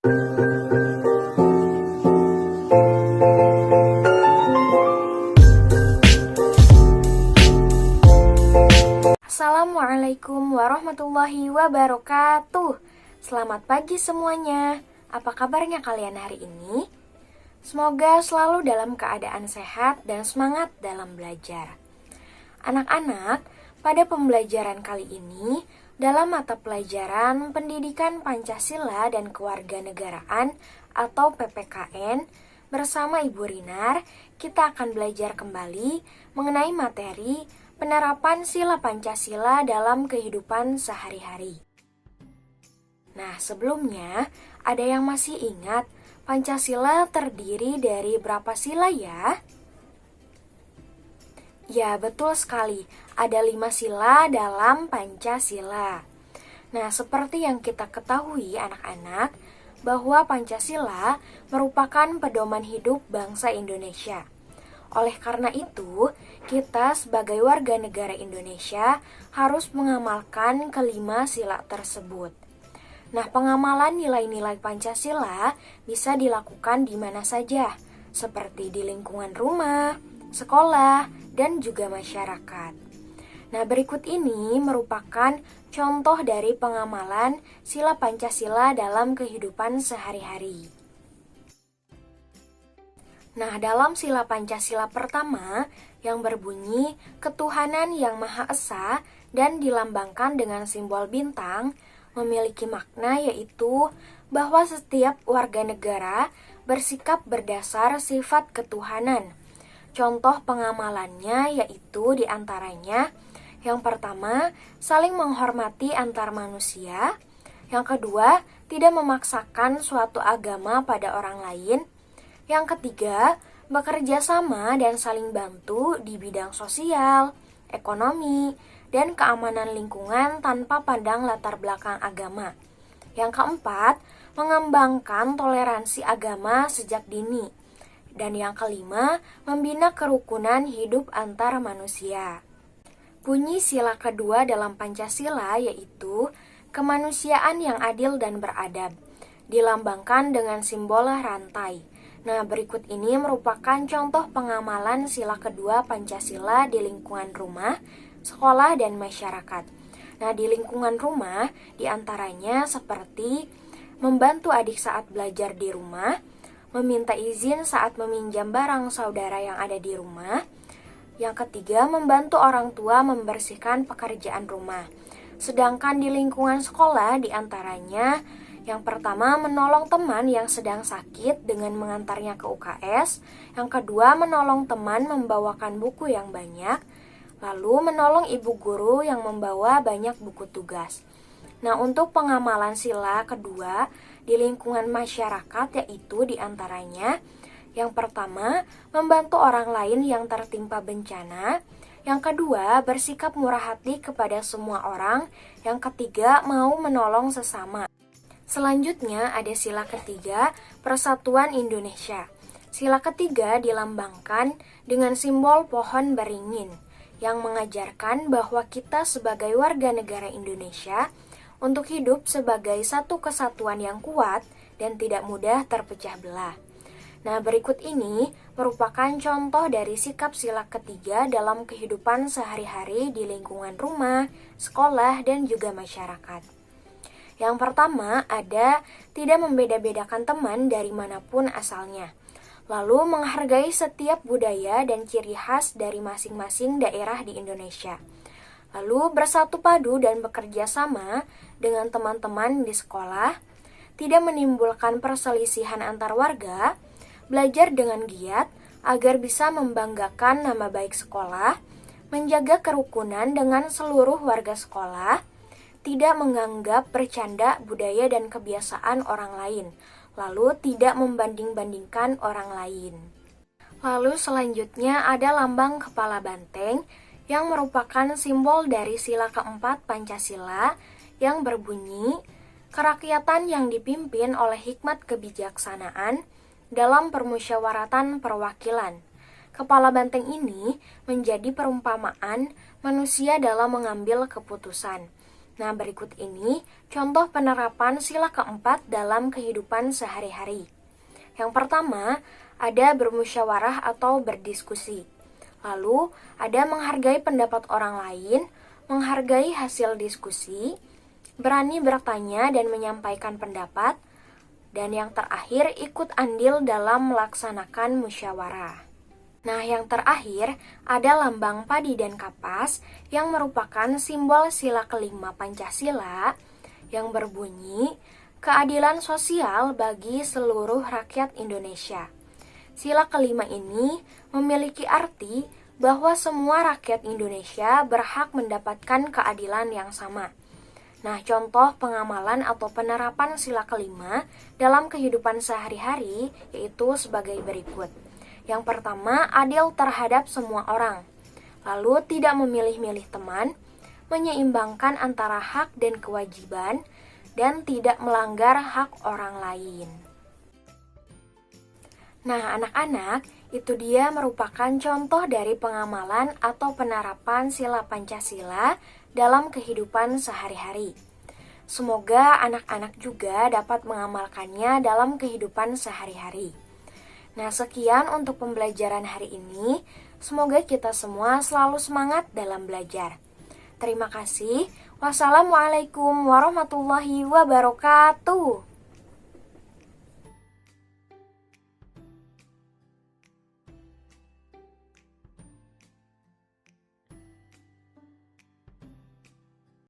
Assalamualaikum warahmatullahi wabarakatuh. Selamat pagi semuanya. Apa kabarnya kalian hari ini? Semoga selalu dalam keadaan sehat dan semangat dalam belajar. Anak-anak, pada pembelajaran kali ini, dalam mata pelajaran Pendidikan Pancasila dan Kewarganegaraan atau PPKN, bersama Ibu Rinar, kita akan belajar kembali mengenai materi penerapan sila Pancasila dalam kehidupan sehari-hari. Nah, sebelumnya, ada yang masih ingat Pancasila terdiri dari berapa sila ya? Ya, betul sekali. Ada 5 sila dalam Pancasila. Nah, seperti yang kita ketahui anak-anak, bahwa Pancasila merupakan pedoman hidup bangsa Indonesia. Oleh karena itu, kita sebagai warga negara Indonesia harus mengamalkan kelima sila tersebut. Nah, pengamalan nilai-nilai Pancasila bisa dilakukan di mana saja, seperti di lingkungan rumah, sekolah, dan juga masyarakat. Nah, berikut ini merupakan contoh dari pengamalan sila Pancasila dalam kehidupan sehari-hari. Nah, dalam sila Pancasila pertama yang berbunyi ketuhanan yang Maha Esa dan dilambangkan dengan simbol bintang memiliki makna yaitu bahwa setiap warga negara bersikap berdasar sifat ketuhanan. Contoh pengamalannya yaitu diantaranya yang pertama, saling menghormati antar manusia. Yang kedua, tidak memaksakan suatu agama pada orang lain. Yang ketiga, bekerja sama dan saling bantu di bidang sosial, ekonomi, dan keamanan lingkungan tanpa pandang latar belakang agama. Yang keempat, mengembangkan toleransi agama sejak dini. Dan yang kelima, membina kerukunan hidup antar manusia. Bunyi sila kedua dalam Pancasila yaitu kemanusiaan yang adil dan beradab, dilambangkan dengan simbol rantai. Nah, berikut ini merupakan contoh pengamalan sila kedua Pancasila di lingkungan rumah, sekolah, dan masyarakat. Nah, di lingkungan rumah, diantaranya seperti membantu adik saat belajar di rumah, meminta izin saat meminjam barang saudara yang ada di rumah. Yang ketiga, membantu orang tua membersihkan pekerjaan rumah. Sedangkan di lingkungan sekolah, diantaranya yang pertama, menolong teman yang sedang sakit dengan mengantarnya ke UKS. Yang kedua, menolong teman membawakan buku yang banyak. Lalu, menolong ibu guru yang membawa banyak buku tugas. Nah, untuk pengamalan sila kedua di lingkungan masyarakat yaitu diantaranya yang pertama, membantu orang lain yang tertimpa bencana. Yang kedua, bersikap murah hati kepada semua orang. Yang ketiga, mau menolong sesama. Selanjutnya ada sila ketiga, Persatuan Indonesia. Sila ketiga dilambangkan dengan simbol pohon beringin yang mengajarkan bahwa kita sebagai warga negara Indonesia untuk hidup sebagai satu kesatuan yang kuat dan tidak mudah terpecah belah. Nah, berikut ini merupakan contoh dari sikap sila ketiga dalam kehidupan sehari-hari di lingkungan rumah, sekolah, dan juga masyarakat. Yang pertama ada tidak membeda-bedakan teman dari manapun asalnya. Lalu menghargai setiap budaya dan ciri khas dari masing-masing daerah di Indonesia. Lalu bersatu padu dan bekerja sama dengan teman-teman di sekolah. Tidak menimbulkan perselisihan antar warga. Belajar dengan giat agar bisa membanggakan nama baik sekolah. Menjaga kerukunan dengan seluruh warga sekolah. Tidak menganggap bercanda budaya dan kebiasaan orang lain, lalu tidak membanding-bandingkan orang lain. Lalu selanjutnya ada lambang kepala banteng yang merupakan simbol dari sila keempat Pancasila yang berbunyi kerakyatan yang dipimpin oleh hikmat kebijaksanaan dalam permusyawaratan perwakilan. Kepala banteng ini menjadi perumpamaan manusia dalam mengambil keputusan. Nah, berikut ini contoh penerapan sila keempat dalam kehidupan sehari-hari. Yang pertama, ada bermusyawarah atau berdiskusi. Lalu, ada menghargai pendapat orang lain, menghargai hasil diskusi, berani bertanya dan menyampaikan pendapat, dan yang terakhir, ikut andil dalam melaksanakan musyawarah. Nah, yang terakhir ada lambang padi dan kapas yang merupakan simbol sila kelima Pancasila yang berbunyi keadilan sosial bagi seluruh rakyat Indonesia. Sila kelima ini memiliki arti bahwa semua rakyat Indonesia berhak mendapatkan keadilan yang sama. Nah, contoh pengamalan atau penerapan sila kelima dalam kehidupan sehari-hari yaitu sebagai berikut. Yang pertama, adil terhadap semua orang. Lalu, tidak memilih-milih teman, menyeimbangkan antara hak dan kewajiban, dan tidak melanggar hak orang lain. Nah, anak-anak, itu dia merupakan contoh dari pengamalan atau penerapan sila Pancasila dalam kehidupan sehari-hari. Semoga anak-anak juga dapat mengamalkannya dalam kehidupan sehari-hari. Nah, sekian untuk pembelajaran hari ini. Semoga kita semua selalu semangat dalam belajar. Terima kasih. Wassalamualaikum warahmatullahi wabarakatuh.